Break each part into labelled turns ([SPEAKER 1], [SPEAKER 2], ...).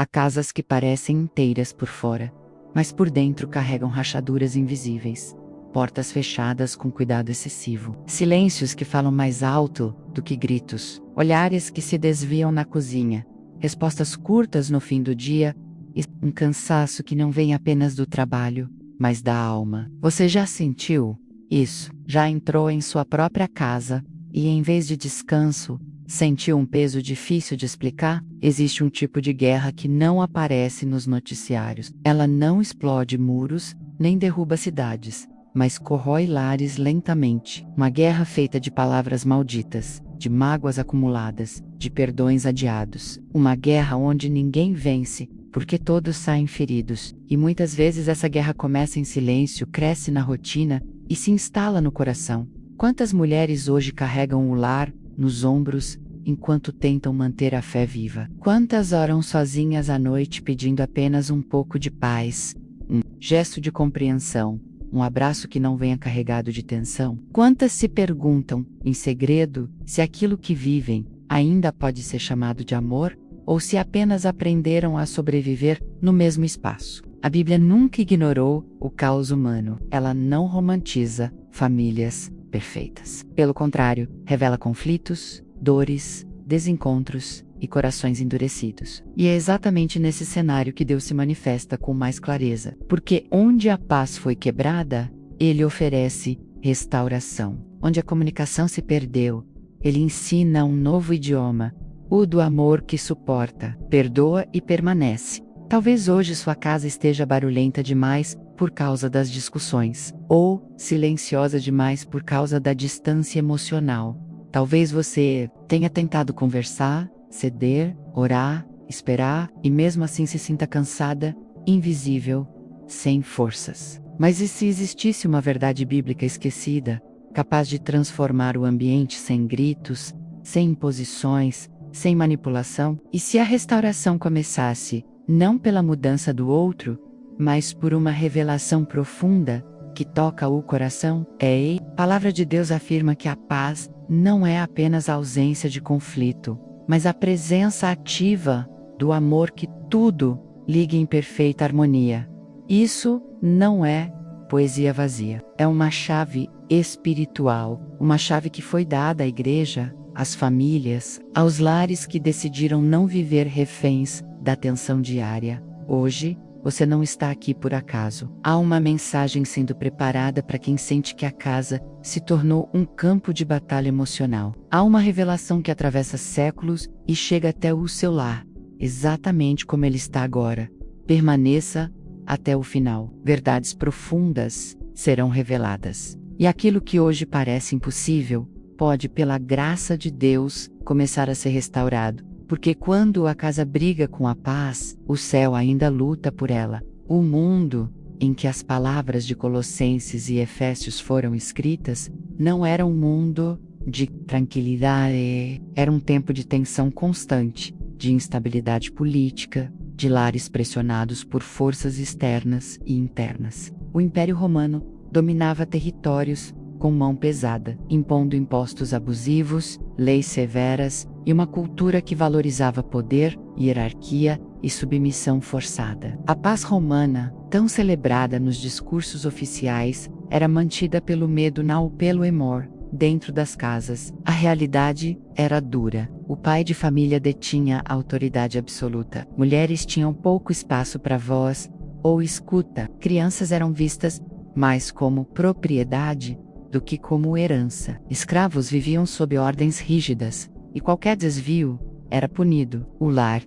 [SPEAKER 1] Há casas que parecem inteiras por fora, mas por dentro carregam rachaduras invisíveis, portas fechadas com cuidado excessivo, silêncios que falam mais alto do que gritos, olhares que se desviam na cozinha, respostas curtas no fim do dia e um cansaço que não vem apenas do trabalho, mas da alma. Você já sentiu isso? Já entrou em sua própria casa e, em vez de descanso, sentiu um peso difícil de explicar? Existe um tipo de guerra que não aparece nos noticiários. Ela não explode muros, nem derruba cidades, mas corrói lares lentamente. Uma guerra feita de palavras malditas, de mágoas acumuladas, de perdões adiados. Uma guerra onde ninguém vence, porque todos saem feridos. E muitas vezes essa guerra começa em silêncio, cresce na rotina e se instala no coração. Quantas mulheres hoje carregam o lar nos ombros, enquanto tentam manter a fé viva? Quantas oram sozinhas à noite pedindo apenas um pouco de paz, um gesto de compreensão, um abraço que não venha carregado de tensão? Quantas se perguntam, em segredo, se aquilo que vivem ainda pode ser chamado de amor, ou se apenas aprenderam a sobreviver no mesmo espaço? A Bíblia nunca ignorou o caos humano. Ela não romantiza famílias perfeitas. Pelo contrário, revela conflitos, dores, desencontros e corações endurecidos. E é exatamente nesse cenário que Deus se manifesta com mais clareza. Porque onde a paz foi quebrada, Ele oferece restauração. Onde a comunicação se perdeu, Ele ensina um novo idioma, o do amor que suporta, perdoa e permanece. Talvez hoje sua casa esteja barulhenta demais por causa das discussões, ou silenciosa demais por causa da distância emocional. Talvez você tenha tentado conversar, ceder, orar, esperar, e mesmo assim se sinta cansada, invisível, sem forças. Mas e se existisse uma verdade bíblica esquecida, capaz de transformar o ambiente sem gritos, sem imposições, sem manipulação? E se a restauração começasse, não pela mudança do outro, mas por uma revelação profunda, que toca o coração? A palavra de Deus afirma que a paz não é apenas a ausência de conflito, mas a presença ativa do amor que tudo liga em perfeita harmonia. Isso não é poesia vazia. É uma chave espiritual, uma chave que foi dada à igreja, às famílias, aos lares que decidiram não viver reféns da tensão diária. Hoje, você não está aqui por acaso. Há uma mensagem sendo preparada para quem sente que a casa se tornou um campo de batalha emocional. Há uma revelação que atravessa séculos e chega até o seu lar, exatamente como ele está agora. Permaneça até o final. Verdades profundas serão reveladas. E aquilo que hoje parece impossível, pode, pela graça de Deus, começar a ser restaurado. Porque quando a casa briga com a paz, o céu ainda luta por ela. O mundo em que as palavras de Colossenses e Efésios foram escritas, não era um mundo de tranquilidade, era um tempo de tensão constante, de instabilidade política, de lares pressionados por forças externas e internas. O Império Romano dominava territórios com mão pesada, impondo impostos abusivos, leis severas e uma cultura que valorizava poder, hierarquia e submissão forçada. A paz romana, tão celebrada nos discursos oficiais, era mantida pelo medo, não pelo amor, dentro das casas. A realidade era dura. O pai de família detinha a autoridade absoluta. Mulheres tinham pouco espaço para voz ou escuta. Crianças eram vistas mais como propriedade do que como herança. Escravos viviam sob ordens rígidas, e qualquer desvio era punido. O lar,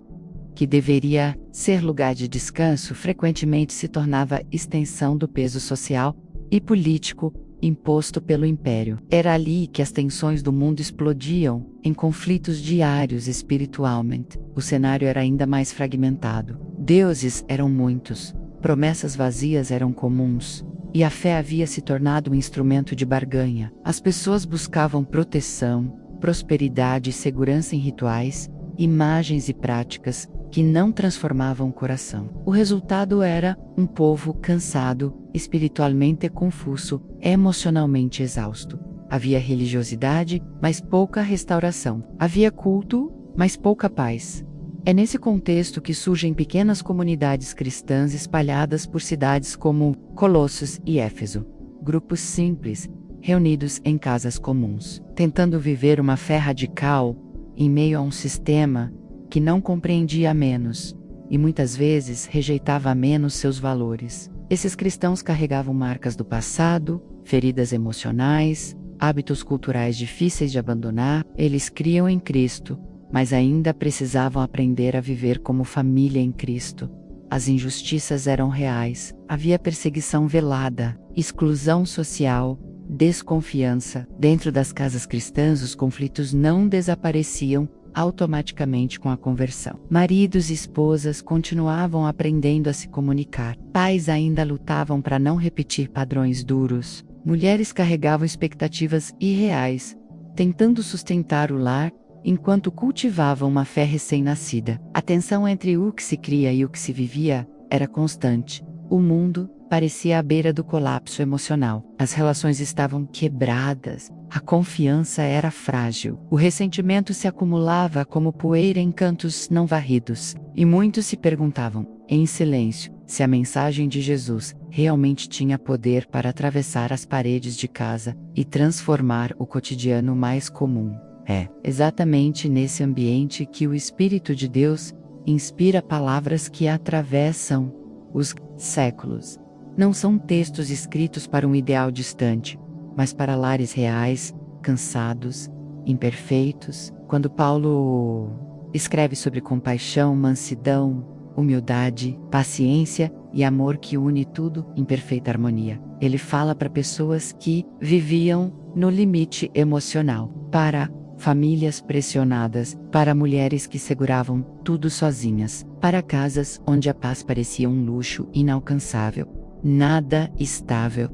[SPEAKER 1] que deveria ser lugar de descanso, frequentemente se tornava extensão do peso social e político imposto pelo império. Era ali que as tensões do mundo explodiam, em conflitos diários espiritualmente. O cenário era ainda mais fragmentado. Deuses eram muitos, promessas vazias eram comuns, e a fé havia se tornado um instrumento de barganha. As pessoas buscavam proteção, prosperidade e segurança em rituais, imagens e práticas que não transformavam o coração. O resultado era um povo cansado, espiritualmente confuso, emocionalmente exausto. Havia religiosidade, mas pouca restauração. Havia culto, mas pouca paz. É nesse contexto que surgem pequenas comunidades cristãs espalhadas por cidades como Colossos e Éfeso. Grupos simples, reunidos em casas comuns, tentando viver uma fé radical em meio a um sistema que não compreendia menos e muitas vezes rejeitava menos seus valores. Esses cristãos carregavam marcas do passado, feridas emocionais, hábitos culturais difíceis de abandonar. Eles criam em Cristo, mas ainda precisavam aprender a viver como família em Cristo. As injustiças eram reais, havia perseguição velada, exclusão social, desconfiança. Dentro das casas cristãs, os conflitos não desapareciam automaticamente com a conversão. Maridos e esposas continuavam aprendendo a se comunicar. Pais ainda lutavam para não repetir padrões duros. Mulheres carregavam expectativas irreais, tentando sustentar o lar, enquanto cultivavam uma fé recém-nascida. A tensão entre o que se cria e o que se vivia era constante. O mundo parecia à beira do colapso emocional. As relações estavam quebradas, a confiança era frágil, o ressentimento se acumulava como poeira em cantos não varridos, e muitos se perguntavam, em silêncio, se a mensagem de Jesus realmente tinha poder para atravessar as paredes de casa e transformar o cotidiano mais comum. É exatamente nesse ambiente que o Espírito de Deus inspira palavras que atravessam os séculos. Não são textos escritos para um ideal distante, mas para lares reais, cansados, imperfeitos. Quando Paulo escreve sobre compaixão, mansidão, humildade, paciência e amor que une tudo em perfeita harmonia, ele fala para pessoas que viviam no limite emocional, para famílias pressionadas, para mulheres que seguravam tudo sozinhas, para casas onde a paz parecia um luxo inalcançável. Nada estável.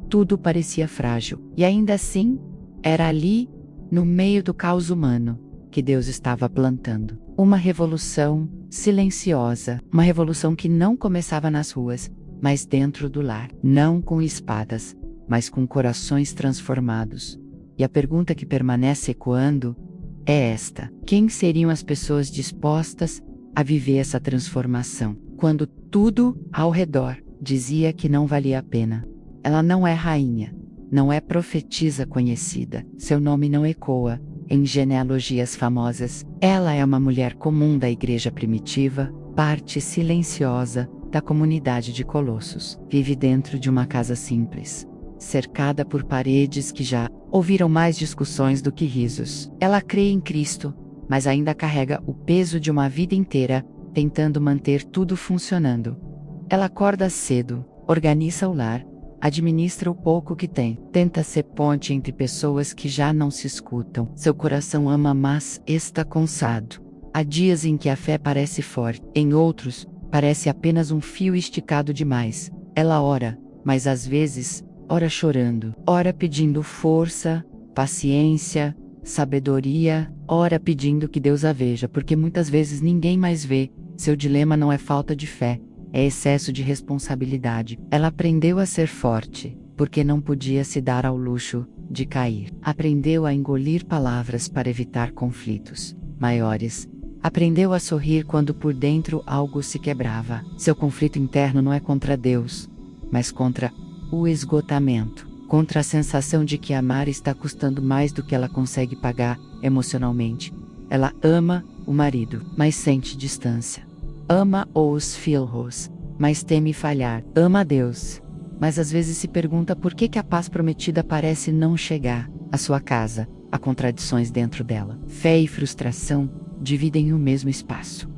[SPEAKER 1] Tudo parecia frágil. E ainda assim, era ali, no meio do caos humano, que Deus estava plantando uma revolução silenciosa, uma revolução que não começava nas ruas, mas dentro do lar. Não com espadas, mas com corações transformados. E a pergunta que permanece ecoando é esta: quem seriam as pessoas dispostas a viver essa transformação, quando tudo ao redor dizia que não valia a pena? Ela não é rainha, não é profetisa conhecida, seu nome não ecoa em genealogias famosas. Ela é uma mulher comum da igreja primitiva, parte silenciosa da comunidade de Colossos. Vive dentro de uma casa simples, cercada por paredes que já ouviram mais discussões do que risos. Ela crê em Cristo, mas ainda carrega o peso de uma vida inteira, tentando manter tudo funcionando. Ela acorda cedo, organiza o lar, administra o pouco que tem, tenta ser ponte entre pessoas que já não se escutam. Seu coração ama, mas está cansado. Há dias em que a fé parece forte, em outros, parece apenas um fio esticado demais. Ela ora, mas às vezes, ora chorando, ora pedindo força, paciência, sabedoria, ora pedindo que Deus a veja, porque muitas vezes ninguém mais vê. Seu dilema não é falta de fé, é excesso de responsabilidade. Ela aprendeu a ser forte, porque não podia se dar ao luxo de cair. Aprendeu a engolir palavras para evitar conflitos maiores. Aprendeu a sorrir quando por dentro algo se quebrava. Seu conflito interno não é contra Deus, mas contra o esgotamento, contra a sensação de que amar está custando mais do que ela consegue pagar emocionalmente. Ela ama o marido, mas sente distância. Ama os filhos, mas teme falhar. Ama a Deus, mas às vezes se pergunta por que a paz prometida parece não chegar à sua casa. Há contradições dentro dela. Fé e frustração dividem o mesmo espaço.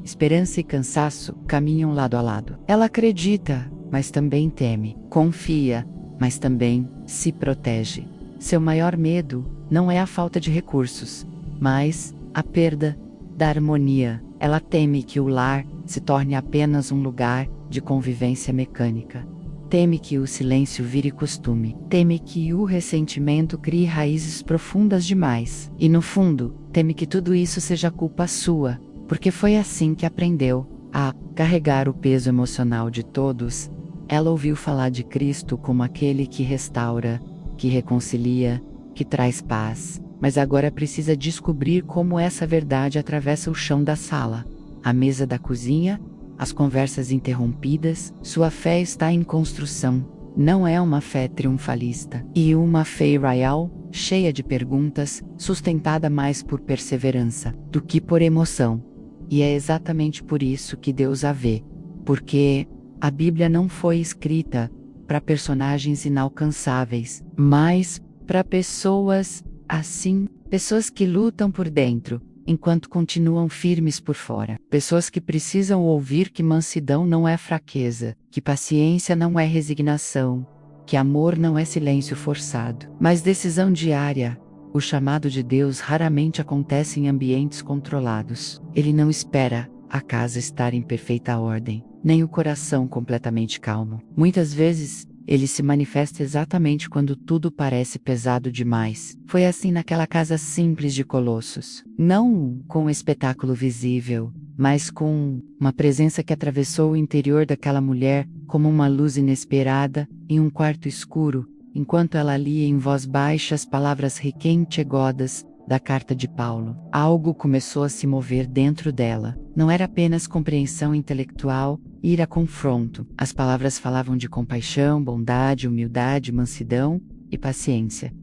[SPEAKER 1] Esperança e cansaço caminham lado a lado. Ela acredita, mas também teme. Confia, mas também se protege. Seu maior medo não é a falta de recursos, mas a perda da harmonia. Ela teme que o lar se torne apenas um lugar de convivência mecânica. Teme que o silêncio vire costume. Teme que o ressentimento crie raízes profundas demais. E no fundo, teme que tudo isso seja culpa sua, porque foi assim que aprendeu a carregar o peso emocional de todos. Ela ouviu falar de Cristo como aquele que restaura, que reconcilia, que traz paz. mas agora precisa descobrir como essa verdade atravessa o chão da sala, a mesa da cozinha, as conversas interrompidas. Sua fé está em construção. Não é uma fé triunfalista, e uma fé real, cheia de perguntas, sustentada mais por perseverança do que por emoção. E é exatamente por isso que Deus a vê, porque a Bíblia não foi escrita para personagens inalcançáveis, mas para pessoas assim, pessoas que lutam por dentro, enquanto continuam firmes por fora. Pessoas que precisam ouvir que mansidão não é fraqueza, que paciência não é resignação, que amor não é silêncio forçado, mas decisão diária. O chamado de Deus raramente acontece em ambientes controlados. Ele não espera a casa estar em perfeita ordem, nem o coração completamente calmo. Muitas vezes, ele se manifesta exatamente quando tudo parece pesado demais. Foi assim naquela casa simples de Colossos. Não com um espetáculo visível, mas com uma presença que atravessou o interior daquela mulher como uma luz inesperada em um quarto escuro, enquanto ela lia em voz baixa as palavras requentegodas da carta de Paulo. Algo começou a se mover dentro dela. Não era apenas compreensão intelectual, ir a confronto. As palavras falavam de compaixão, bondade, humildade, mansidão e paciência.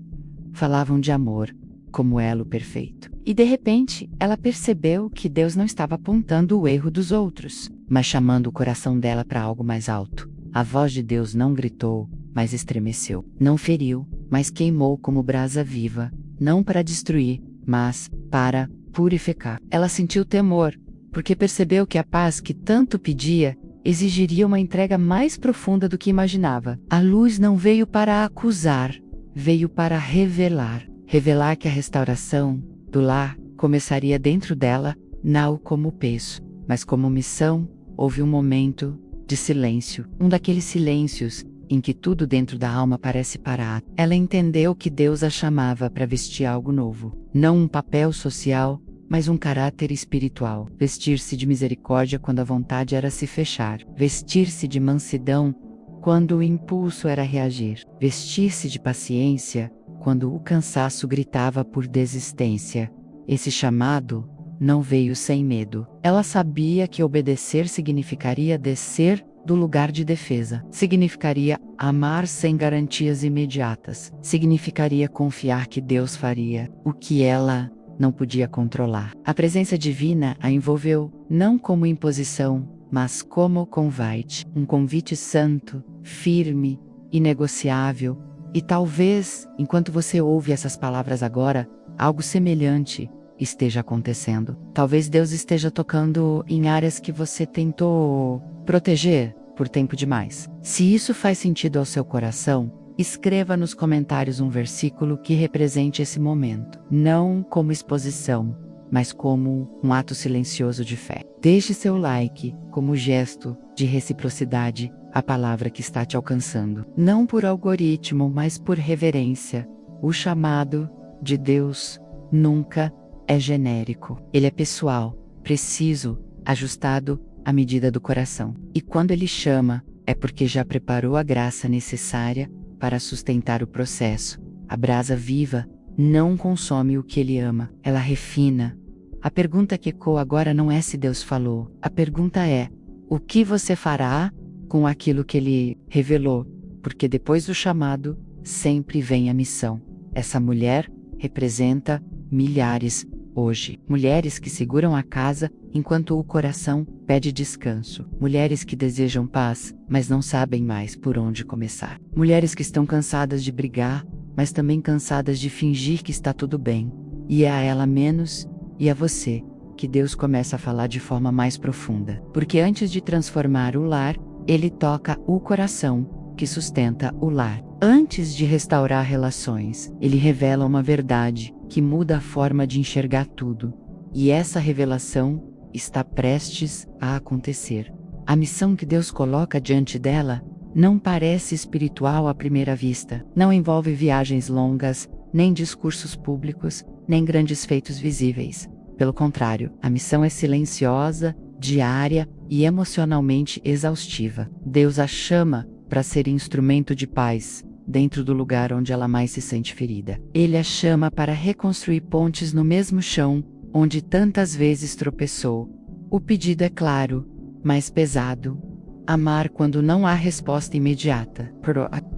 [SPEAKER 1] Falavam de amor, como elo perfeito. E de repente, ela percebeu que Deus não estava apontando o erro dos outros, mas chamando o coração dela para algo mais alto. A voz de Deus não gritou, mas estremeceu. Não feriu, mas queimou como brasa viva. Não para destruir, mas para purificar. Ela sentiu temor, porque percebeu que a paz que tanto pedia exigiria uma entrega mais profunda do que imaginava. A luz não veio para acusar, veio para revelar. Revelar que a restauração do lar começaria dentro dela, não como peso, mas como missão. Houve um momento de silêncio, um daqueles silêncios em que tudo dentro da alma parece parar. Ela entendeu que Deus a chamava para vestir algo novo. Não um papel social, mas um caráter espiritual. Vestir-se de misericórdia quando a vontade era se fechar. Vestir-se de mansidão quando o impulso era reagir. Vestir-se de paciência quando o cansaço gritava por desistência. Esse chamado não veio sem medo. Ela sabia que obedecer significaria descer do lugar de defesa. Significaria amar sem garantias imediatas. Significaria confiar que Deus faria o que ela não podia controlar. A presença divina a envolveu não como imposição, mas como convite. Um convite santo, firme, inegociável. E talvez, enquanto você ouve essas palavras agora, algo semelhante esteja acontecendo. Talvez Deus esteja tocando em áreas que você tentou proteger por tempo demais. Se isso faz sentido ao seu coração, escreva nos comentários um versículo que represente esse momento. Não como exposição, mas como um ato silencioso de fé. Deixe seu like como gesto de reciprocidade à palavra que está te alcançando. Não por algoritmo, mas por reverência. O chamado de Deus nunca é genérico. Ele é pessoal, preciso, ajustado à medida do coração. E quando ele chama, é porque já preparou a graça necessária para sustentar o processo. A brasa viva não consome o que ele ama, ela refina. A pergunta que ecoa agora não é se Deus falou. A pergunta é: o que você fará com aquilo que ele revelou? Porque depois do chamado, sempre vem a missão. Essa mulher representa milhares hoje. Mulheres que seguram a casa enquanto o coração pede descanso. Mulheres que desejam paz, mas não sabem mais por onde começar. Mulheres que estão cansadas de brigar, mas também cansadas de fingir que está tudo bem. E é a ela menos, e a você, que Deus começa a falar de forma mais profunda. Porque antes de transformar o lar, Ele toca o coração, que sustenta o lar. Antes de restaurar relações, Ele revela uma verdade que muda a forma de enxergar tudo. E essa revelação está prestes a acontecer. A missão que Deus coloca diante dela não parece espiritual à primeira vista. Não envolve viagens longas, nem discursos públicos, nem grandes feitos visíveis. Pelo contrário, a missão é silenciosa, diária e emocionalmente exaustiva. Deus a chama para ser instrumento de paz, dentro do lugar onde ela mais se sente ferida. Ele a chama para reconstruir pontes no mesmo chão onde tantas vezes tropeçou. O pedido é claro, mas pesado. Amar quando não há resposta imediata.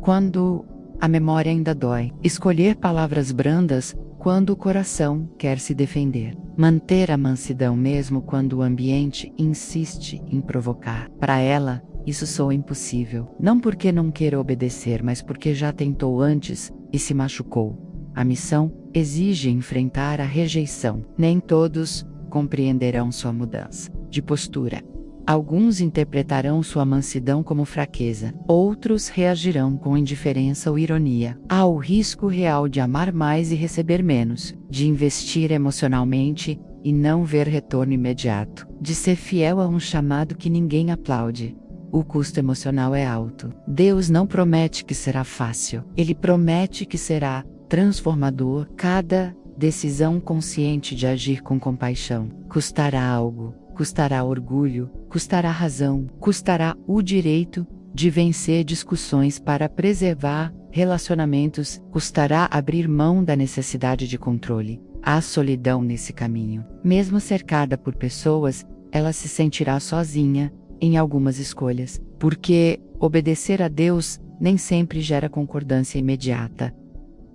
[SPEAKER 1] Quando a memória ainda dói. Escolher palavras brandas quando o coração quer se defender. Manter a mansidão mesmo quando o ambiente insiste em provocar. Para ela, isso soa impossível. Não porque não queira obedecer, mas porque já tentou antes e se machucou. A missão exige enfrentar a rejeição. Nem todos compreenderão sua mudança de postura. Alguns interpretarão sua mansidão como fraqueza, outros reagirão com indiferença ou ironia. Há o risco real de amar mais e receber menos, de investir emocionalmente e não ver retorno imediato, de ser fiel a um chamado que ninguém aplaude. O custo emocional é alto. Deus não promete que será fácil, Ele promete que será transformador. Cada decisão consciente de agir com compaixão custará algo. Custará orgulho, custará razão, custará o direito de vencer discussões para preservar relacionamentos, custará abrir mão da necessidade de controle. Há solidão nesse caminho. Mesmo cercada por pessoas, ela se sentirá sozinha em algumas escolhas, porque obedecer a Deus nem sempre gera concordância imediata.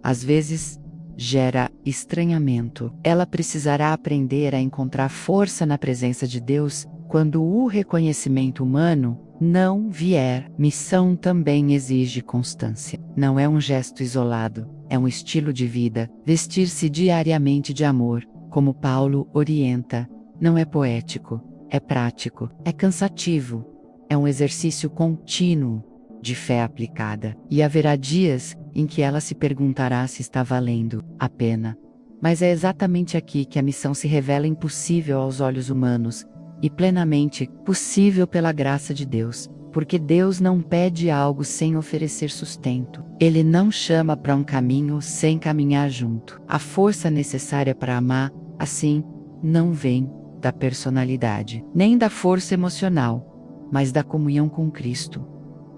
[SPEAKER 1] Às vezes, gera estranhamento. Ela precisará aprender a encontrar força na presença de Deus quando o reconhecimento humano não vier. Missão também exige constância. Não é um gesto isolado, é um estilo de vida. Vestir-se diariamente de amor, como Paulo orienta, não é poético, é prático, é cansativo, é um exercício contínuo de fé aplicada. E haverá dias em que ela se perguntará se está valendo a pena. Mas é exatamente aqui que a missão se revela impossível aos olhos humanos, e plenamente possível pela graça de Deus, porque Deus não pede algo sem oferecer sustento. Ele não chama para um caminho sem caminhar junto. A força necessária para amar, assim, não vem da personalidade, nem da força emocional, mas da comunhão com Cristo.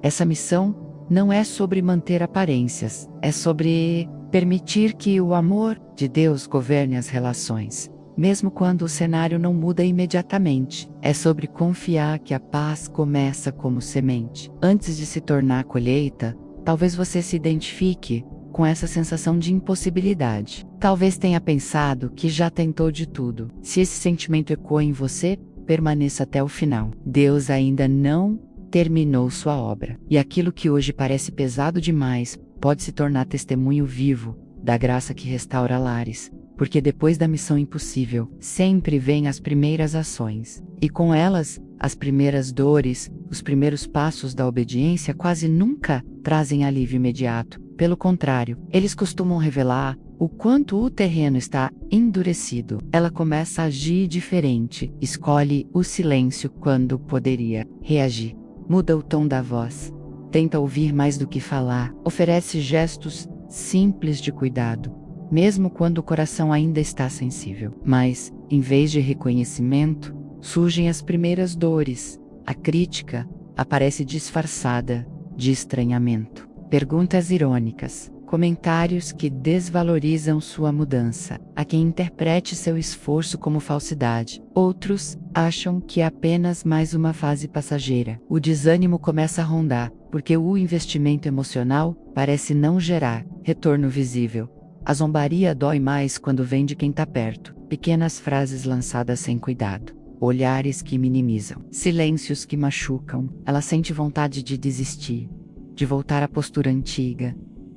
[SPEAKER 1] Essa missão não é sobre manter aparências, é sobre permitir que o amor de Deus governe as relações, mesmo quando o cenário não muda imediatamente. É sobre confiar que a paz começa como semente. Antes de se tornar colheita, talvez você se identifique com essa sensação de impossibilidade. Talvez tenha pensado que já tentou de tudo. Se esse sentimento ecoa em você, permaneça até o final. Deus ainda não terminou sua obra. E aquilo que hoje parece pesado demais, pode se tornar testemunho vivo da graça que restaura lares. Porque depois da missão impossível, sempre vêm as primeiras ações. E com elas, as primeiras dores, os primeiros passos da obediência quase nunca trazem alívio imediato. Pelo contrário, eles costumam revelar o quanto o terreno está endurecido. Ela começa a agir diferente, escolhe o silêncio quando poderia reagir. Muda o tom da voz, tenta ouvir mais do que falar, oferece gestos simples de cuidado, mesmo quando o coração ainda está sensível. Mas, em vez de reconhecimento, surgem as primeiras dores. A crítica aparece disfarçada de estranhamento. Perguntas irônicas, comentários que desvalorizam sua mudança. Há quem interprete seu esforço como falsidade. Outros acham que é apenas mais uma fase passageira. O desânimo começa a rondar, porque o investimento emocional parece não gerar retorno visível. A zombaria dói mais quando vem de quem está perto. Pequenas frases lançadas sem cuidado. Olhares que minimizam. Silêncios que machucam. Ela sente vontade de desistir, de voltar à postura antiga,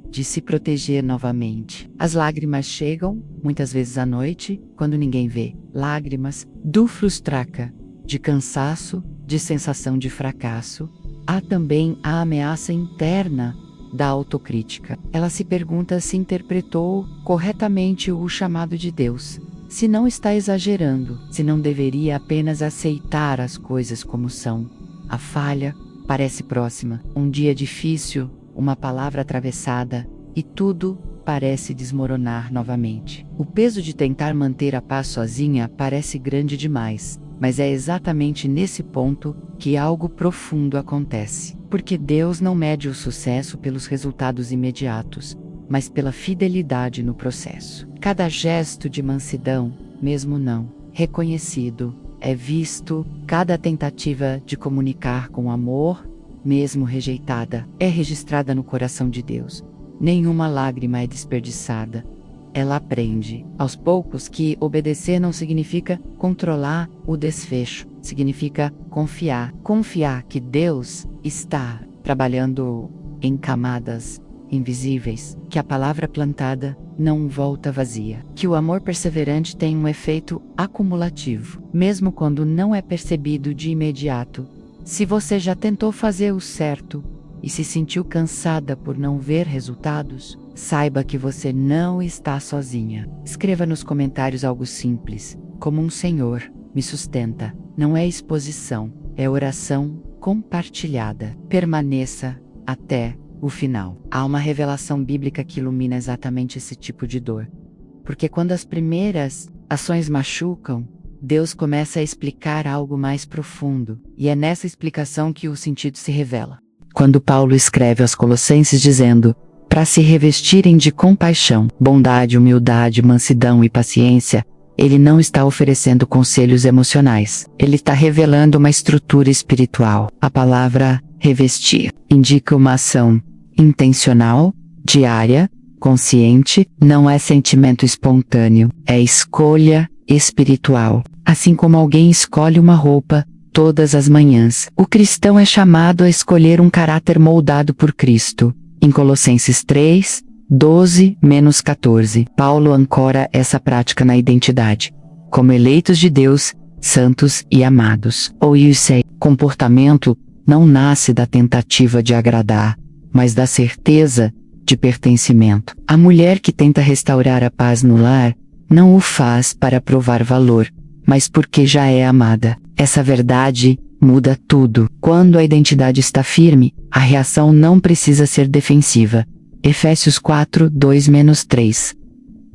[SPEAKER 1] de se proteger novamente. As lágrimas chegam, muitas vezes à noite, quando ninguém vê. Lágrimas do frustraca, de cansaço, de sensação de fracasso. Há também a ameaça interna da autocrítica. Ela se pergunta se interpretou corretamente o chamado de Deus, se não está exagerando, se não deveria apenas aceitar as coisas como são. A falha parece próxima. Um dia difícil, uma palavra atravessada, e tudo parece desmoronar novamente. O peso de tentar manter a paz sozinha parece grande demais, mas é exatamente nesse ponto que algo profundo acontece. porque Deus não mede o sucesso pelos resultados imediatos, mas pela fidelidade no processo. Cada gesto de mansidão, mesmo não reconhecido, é visto. Cada tentativa de comunicar com amor, mesmo rejeitada, é registrada no coração de Deus. Nenhuma lágrima é desperdiçada. Ela aprende, aos poucos, que obedecer não significa controlar o desfecho, significa confiar. Confiar que Deus está trabalhando em camadas invisíveis, que a palavra plantada não volta vazia, que o amor perseverante tem um efeito acumulativo, mesmo quando não é percebido de imediato. Se você já tentou fazer o certo e se sentiu cansada por não ver resultados, saiba que você não está sozinha. Escreva nos comentários algo simples, como um Senhor me sustenta. Não é exposição, é oração compartilhada. Permaneça até o final. Há uma revelação bíblica que ilumina exatamente esse tipo de dor. Porque quando as primeiras ações machucam, Deus começa a explicar algo mais profundo, e é nessa explicação que o sentido se revela. Quando Paulo escreve aos Colossenses dizendo, para se revestirem de compaixão, bondade, humildade, mansidão e paciência, ele não está oferecendo conselhos emocionais. Ele está revelando uma estrutura espiritual. A palavra revestir indica uma ação intencional, diária, consciente, não é sentimento espontâneo, é escolha espiritual. Assim como alguém escolhe uma roupa todas as manhãs, o cristão é chamado a escolher um caráter moldado por Cristo. Em Colossenses 3, 12-14, Paulo ancora essa prática na identidade, como eleitos de Deus, santos e amados. Ou comportamento não nasce da tentativa de agradar, mas da certeza de pertencimento. A mulher que tenta restaurar a paz no lar, não o faz para provar valor, mas porque já é amada. Essa verdade muda tudo. Quando a identidade está firme, a reação não precisa ser defensiva. Efésios 4, 2-3.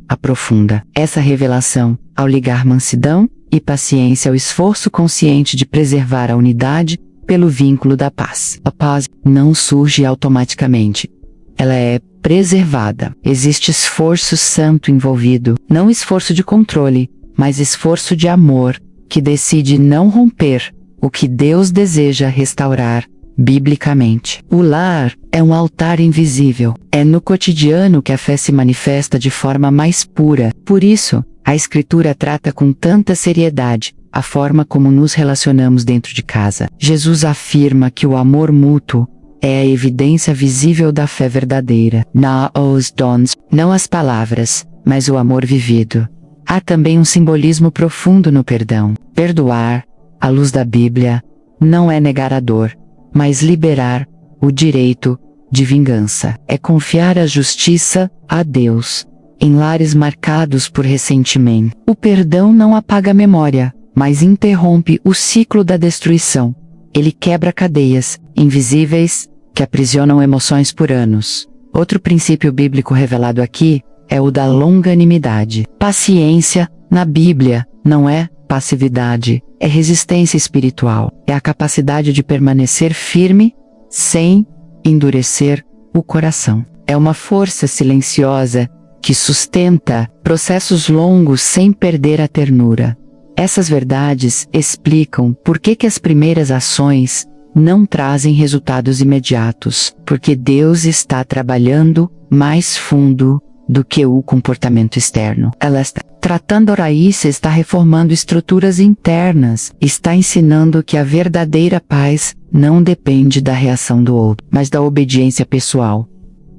[SPEAKER 1] Aprofunda essa revelação ao ligar mansidão e paciência ao esforço consciente de preservar a unidade pelo vínculo da paz. A paz não surge automaticamente. Ela é preservada. Existe esforço santo envolvido, não esforço de controle, mas esforço de amor, que decide não romper o que Deus deseja restaurar biblicamente. O lar é um altar invisível. É no cotidiano que a fé se manifesta de forma mais pura. Por isso, a Escritura trata com tanta seriedade a forma como nos relacionamos dentro de casa. Jesus afirma que o amor mútuo é a evidência visível da fé verdadeira. Não as palavras, mas o amor vivido. Há também um simbolismo profundo no perdão. Perdoar, à luz da Bíblia, não é negar a dor, mas liberar o direito de vingança. É confiar a justiça a Deus, em lares marcados por ressentimento. O perdão não apaga a memória, mas interrompe o ciclo da destruição. Ele quebra cadeias invisíveis que aprisionam emoções por anos. Outro princípio bíblico revelado aqui é o da longanimidade. Paciência, na Bíblia, não é passividade, é resistência espiritual. É a capacidade de permanecer firme, sem endurecer o coração. É uma força silenciosa que sustenta processos longos sem perder a ternura. Essas verdades explicam por que as primeiras ações não trazem resultados imediatos, porque Deus está trabalhando mais fundo do que o comportamento externo. Ela está tratando a raiz, está reformando estruturas internas, está ensinando que a verdadeira paz não depende da reação do outro, mas da obediência pessoal.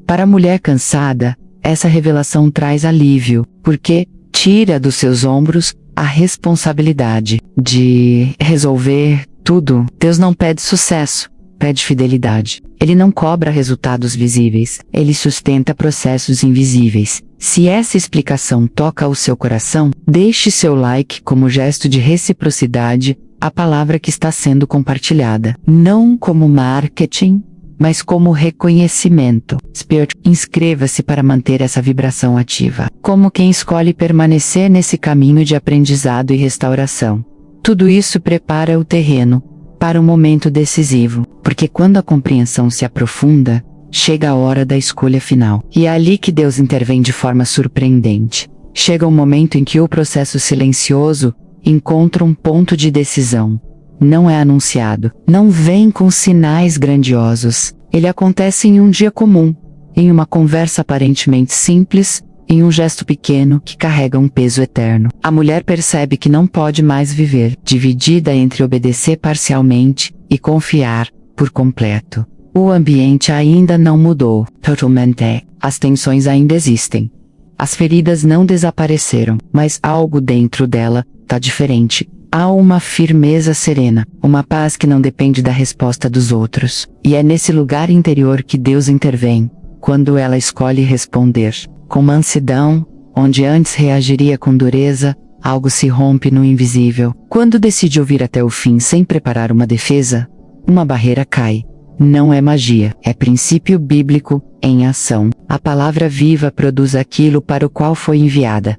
[SPEAKER 1] Para a mulher cansada, essa revelação traz alívio, porque tira dos seus ombros a responsabilidade de resolver tudo. Deus não pede sucesso, pede fidelidade. Ele não cobra resultados visíveis, ele sustenta processos invisíveis. Se essa explicação toca o seu coração, deixe seu like como gesto de reciprocidade à palavra que está sendo compartilhada. Não como marketing, mas como reconhecimento. Inscreva-se para manter essa vibração ativa. Como quem escolhe permanecer nesse caminho de aprendizado e restauração. Tudo isso prepara o terreno para um momento decisivo. Porque quando a compreensão se aprofunda, chega a hora da escolha final. E é ali que Deus intervém de forma surpreendente. Chega um momento em que o processo silencioso encontra um ponto de decisão. Não é anunciado, não vem com sinais grandiosos. Ele acontece em um dia comum, em uma conversa aparentemente simples, em um gesto pequeno que carrega um peso eterno. A mulher percebe que não pode mais viver, dividida entre obedecer parcialmente e confiar por completo. O ambiente ainda não mudou, totalmente. As tensões ainda existem. As feridas não desapareceram, mas algo dentro dela está diferente. Há uma firmeza serena, uma paz que não depende da resposta dos outros. E é nesse lugar interior que Deus intervém, quando ela escolhe responder. Com mansidão, onde antes reagiria com dureza, algo se rompe no invisível. Quando decide ouvir até o fim sem preparar uma defesa, uma barreira cai. Não é magia, é princípio bíblico em ação. A palavra viva produz aquilo para o qual foi enviada.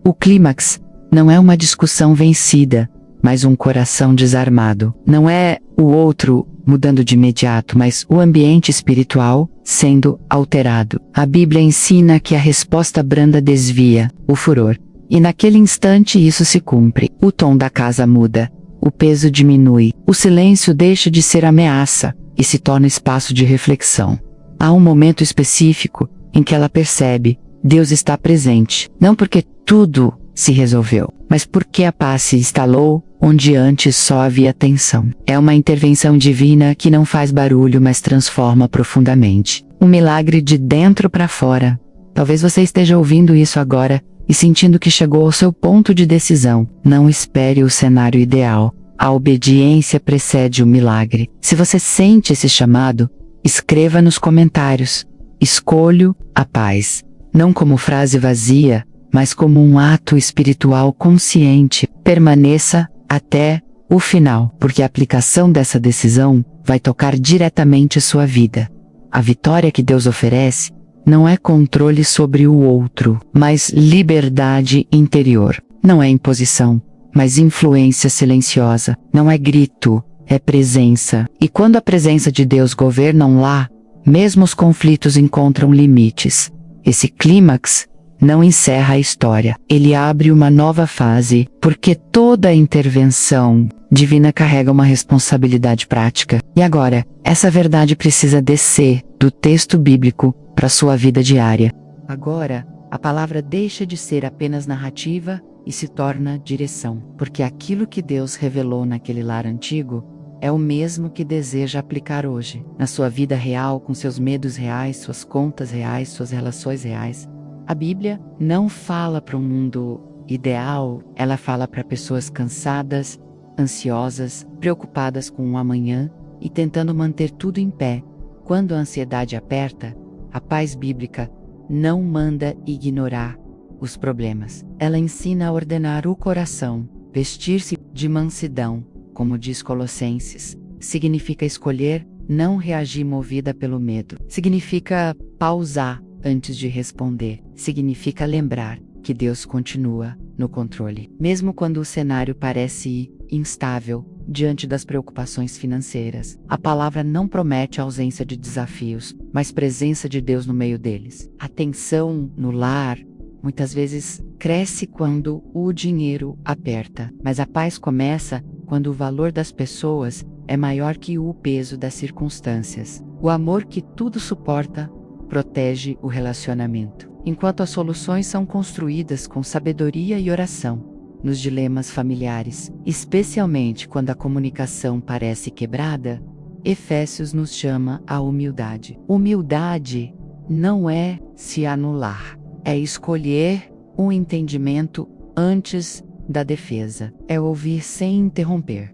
[SPEAKER 1] O clímax não é uma discussão vencida, mas um coração desarmado. Não é o outro mudando de imediato, mas o ambiente espiritual sendo alterado. A Bíblia ensina que a resposta branda desvia o furor. E naquele instante isso se cumpre. O tom da casa muda. O peso diminui. O silêncio deixa de ser ameaça e se torna espaço de reflexão. Há um momento específico em que ela percebe: Deus está presente. Não porque tudo se resolveu, mas porque a paz se instalou onde antes só havia tensão. É uma intervenção divina que não faz barulho, mas transforma profundamente. Um milagre de dentro para fora. Talvez você esteja ouvindo isso agora e sentindo que chegou ao seu ponto de decisão. Não espere o cenário ideal. A obediência precede o milagre. Se você sente esse chamado, escreva nos comentários: escolho a paz. Não como frase vazia, mas como um ato espiritual consciente. Permaneça até o final, porque a aplicação dessa decisão vai tocar diretamente sua vida. A vitória que Deus oferece não é controle sobre o outro, mas liberdade interior. Não é imposição, mas influência silenciosa. Não é grito, é presença. E quando a presença de Deus governa um lar, mesmo os conflitos encontram limites. Esse clímax não encerra a história. Ele abre uma nova fase, porque toda intervenção divina carrega uma responsabilidade prática. E agora, essa verdade precisa descer do texto bíblico para sua vida diária. Agora, a palavra deixa de ser apenas narrativa e se torna direção, porque aquilo que Deus revelou naquele lar antigo é o mesmo que deseja aplicar hoje, na sua vida real, com seus medos reais, suas contas reais, suas relações reais. A Bíblia não fala para um mundo ideal, ela fala para pessoas cansadas, ansiosas, preocupadas com o amanhã e tentando manter tudo em pé. Quando a ansiedade aperta, a paz bíblica não manda ignorar os problemas. Ela ensina a ordenar o coração, vestir-se de mansidão, como diz Colossenses. Significa escolher não reagir movida pelo medo. Significa pausar antes de responder. Significa lembrar que Deus continua no controle. Mesmo quando o cenário parece instável, diante das preocupações financeiras, a palavra não promete a ausência de desafios, mas presença de Deus no meio deles. A tensão no lar muitas vezes cresce quando o dinheiro aperta, mas a paz começa quando o valor das pessoas é maior que o peso das circunstâncias. O amor que tudo suporta protege o relacionamento, enquanto as soluções são construídas com sabedoria e oração. Nos dilemas familiares, especialmente quando a comunicação parece quebrada, Efésios nos chama à humildade. Humildade não é se anular, é escolher um entendimento antes da defesa, é ouvir sem interromper,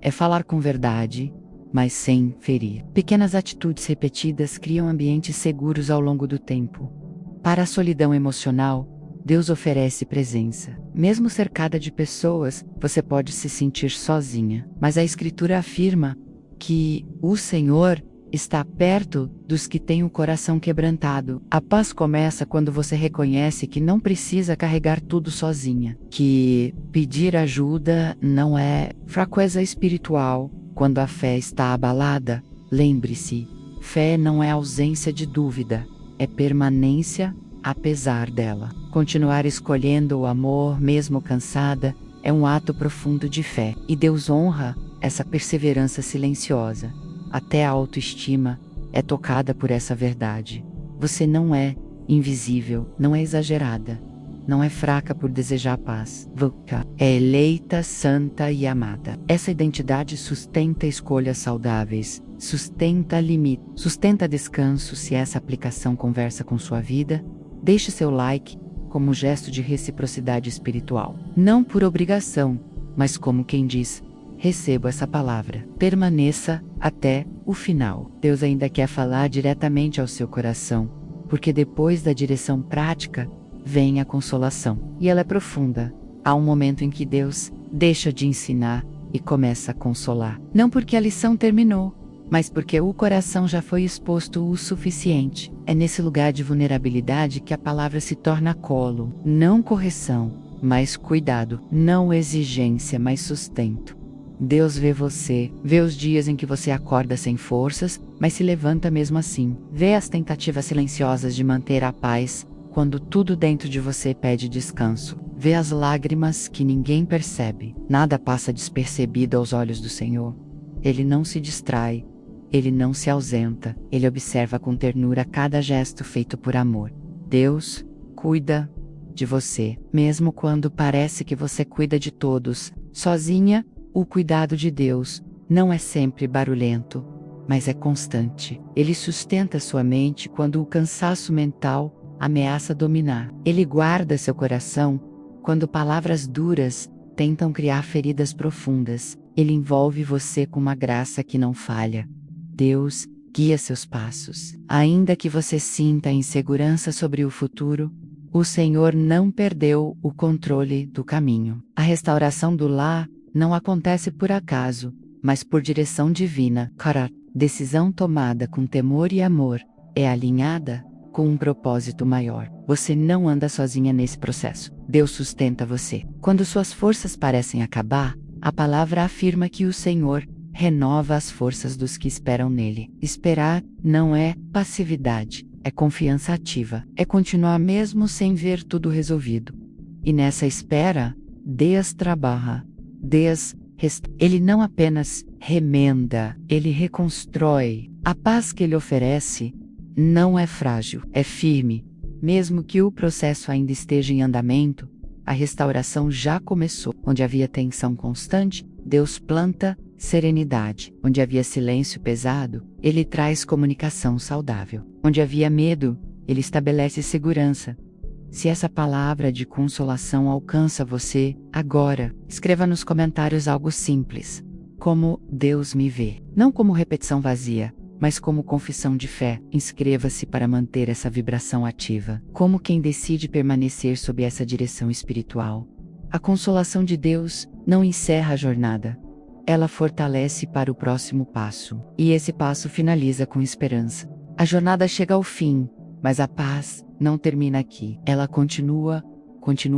[SPEAKER 1] é falar com verdade, mas sem ferir. Pequenas atitudes repetidas criam ambientes seguros ao longo do tempo. Para a solidão emocional, Deus oferece presença. Mesmo cercada de pessoas, você pode se sentir sozinha. Mas a Escritura afirma que o Senhor está perto dos que têm o coração quebrantado. A paz começa quando você reconhece que não precisa carregar tudo sozinha. Que pedir ajuda não é fraqueza espiritual. Quando a fé está abalada, Lembre-se, fé não é ausência de dúvida, é permanência apesar dela. Continuar escolhendo o amor, mesmo cansada, é um ato profundo de fé, e Deus honra essa perseverança silenciosa. Até a autoestima é tocada por essa verdade. Você não é invisível, não é exagerada, não é fraca por desejar paz. É eleita, santa e amada. Essa identidade sustenta escolhas saudáveis, sustenta limite, sustenta descanso. Se essa aplicação conversa com sua vida, deixe seu like como gesto de reciprocidade espiritual. Não por obrigação, mas como quem diz: recebo essa palavra. Permaneça até o final. Deus ainda quer falar diretamente ao seu coração, porque depois da direção prática, vem a consolação. E ela é profunda. Há um momento em que Deus deixa de ensinar e começa a consolar. Não porque a lição terminou, mas porque o coração já foi exposto o suficiente. É nesse lugar de vulnerabilidade que a palavra se torna colo. Não correção, mas cuidado. Não exigência, mas sustento. Deus vê você, vê os dias em que você acorda sem forças, mas se levanta mesmo assim. Vê as tentativas silenciosas de manter a paz, quando tudo dentro de você pede descanso. Vê as lágrimas que ninguém percebe. Nada passa despercebido aos olhos do Senhor. Ele não se distrai, ele não se ausenta, ele observa com ternura cada gesto feito por amor. Deus cuida de você, mesmo quando parece que você cuida de todos, sozinha. O cuidado de Deus não é sempre barulhento, mas é constante. Ele sustenta sua mente quando o cansaço mental ameaça dominar. Ele guarda seu coração quando palavras duras tentam criar feridas profundas. Ele envolve você com uma graça que não falha. Deus guia seus passos. Ainda que você sinta insegurança sobre o futuro, o Senhor não perdeu o controle do caminho. A restauração do lar não acontece por acaso, mas por direção divina. Decisão tomada com temor e amor é alinhada com um propósito maior. Você não anda sozinha nesse processo. Deus sustenta você. Quando suas forças parecem acabar, a palavra afirma que o Senhor renova as forças dos que esperam nele. Esperar não é passividade, é confiança ativa. É continuar mesmo sem ver tudo resolvido. E nessa espera, Deus trabalha. Ele não apenas remenda, ele reconstrói. A paz que ele oferece não é frágil, é firme. Mesmo que o processo ainda esteja em andamento, a restauração já começou. Onde havia tensão constante, Deus planta serenidade. Onde havia silêncio pesado, ele traz comunicação saudável. Onde havia medo, ele estabelece segurança. Se essa palavra de consolação alcança você, agora, escreva nos comentários algo simples, como Deus me vê. Não como repetição vazia, mas como confissão de fé. Inscreva-se para manter essa vibração ativa. Como quem decide permanecer sob essa direção espiritual. A consolação de Deus não encerra a jornada. Ela fortalece para o próximo passo. E esse passo finaliza com esperança. A jornada chega ao fim, mas a paz não termina aqui. Ela continua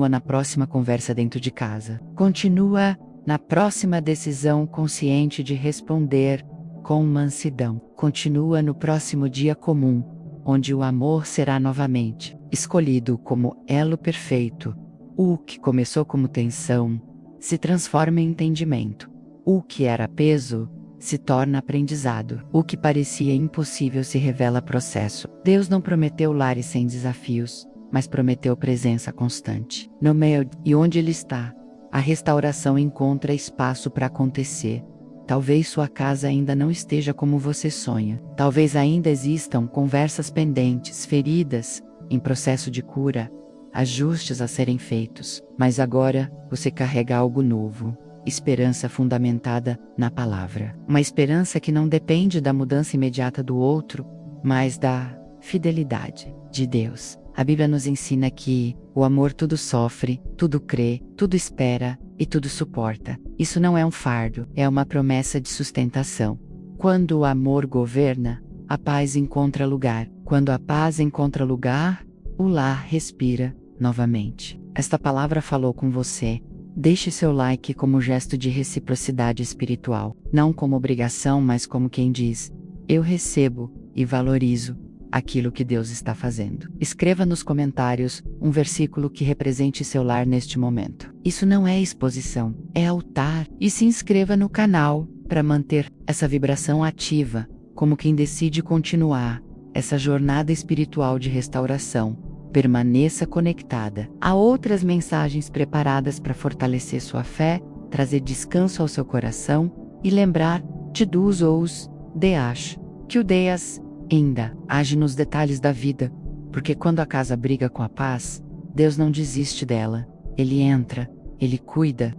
[SPEAKER 1] na próxima conversa dentro de casa. Continua na próxima decisão consciente de responder com mansidão. Continua no próximo dia comum, onde o amor será novamente escolhido como elo perfeito. O que começou como tensão se transforma em entendimento. O que era peso se torna aprendizado. O que parecia impossível se revela processo. Deus não prometeu lares sem desafios, mas prometeu presença constante. No meio e onde Ele está, a restauração encontra espaço para acontecer. Talvez sua casa ainda não esteja como você sonha. Talvez ainda existam conversas pendentes, feridas, em processo de cura, ajustes a serem feitos. Mas agora, você carrega algo novo. Esperança fundamentada na palavra. Uma esperança que não depende da mudança imediata do outro, mas da fidelidade de Deus. A Bíblia nos ensina que o amor tudo sofre, tudo crê, tudo espera e tudo suporta. Isso não é um fardo, é uma promessa de sustentação. Quando o amor governa, a paz encontra lugar. Quando a paz encontra lugar, o lar respira novamente. Esta palavra falou com você. Deixe seu like como gesto de reciprocidade espiritual, não como obrigação, mas como quem diz: Eu recebo e valorizo aquilo que Deus está fazendo. Escreva nos comentários um versículo que represente seu lar neste momento. Isso não é exposição, é altar. E se inscreva no canal para manter essa vibração ativa, como quem decide continuar essa jornada espiritual de restauração. Permaneça conectada. Há outras mensagens preparadas para fortalecer sua fé, trazer descanso ao seu coração e lembrar de dos ous Deus, que o Deus ainda age nos detalhes da vida, porque quando a casa briga com a paz, Deus não desiste dela. Ele entra, ele cuida.